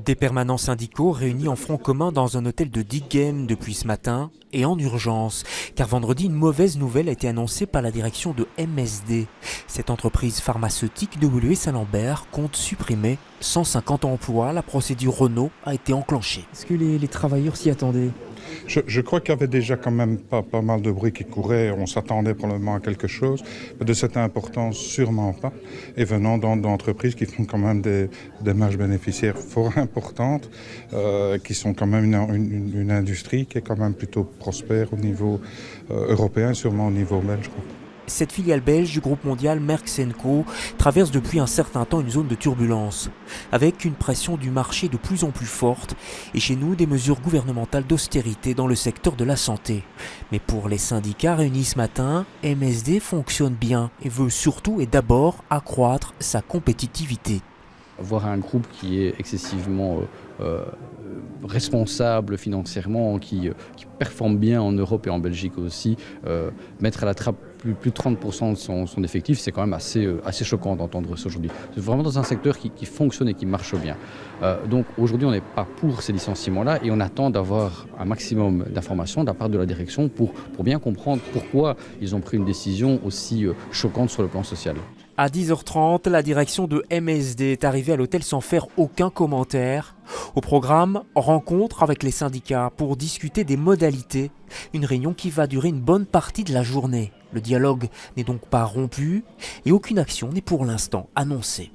Comités permanents syndicaux réunis en front commun dans un hôtel de Diegem depuis ce matin et en urgence, car vendredi une mauvaise nouvelle a été annoncée par la direction de MSD. Cette entreprise pharmaceutique de Woluwe-Saint-Lambert compte supprimer 150 emplois. La procédure Renault a été enclenchée. Est-ce que les travailleurs s'y attendaient ? Je crois qu'il y avait déjà quand même pas mal de bruit qui courait. On s'attendait probablement à quelque chose. De cette importance, sûrement pas. Et venant d'entreprises qui font quand même des marges bénéficiaires fort importantes, qui sont quand même une industrie qui est quand même plutôt prospère au niveau européen, sûrement au niveau belge. Cette filiale belge du groupe mondial Merck & Co traverse depuis un certain temps une zone de turbulence, avec une pression du marché de plus en plus forte et chez nous des mesures gouvernementales d'austérité dans le secteur de la santé. Mais pour les syndicats réunis ce matin, MSD fonctionne bien et veut surtout et d'abord accroître sa compétitivité. Voir un groupe qui est excessivement responsable financièrement, qui performe bien en Europe et en Belgique aussi, mettre à la trappe plus de 30% de son effectif, c'est quand même assez choquant d'entendre ça aujourd'hui. C'est vraiment dans un secteur qui fonctionne et qui marche bien. Donc aujourd'hui, on n'est pas pour ces licenciements-là et on attend d'avoir un maximum d'informations de la part de la direction pour bien comprendre pourquoi ils ont pris une décision aussi choquante sur le plan social. À 10h30, la direction de MSD est arrivée à l'hôtel sans faire aucun commentaire. Au programme, rencontre avec les syndicats pour discuter des modalités. Une réunion qui va durer une bonne partie de la journée. Le dialogue n'est donc pas rompu et aucune action n'est pour l'instant annoncée.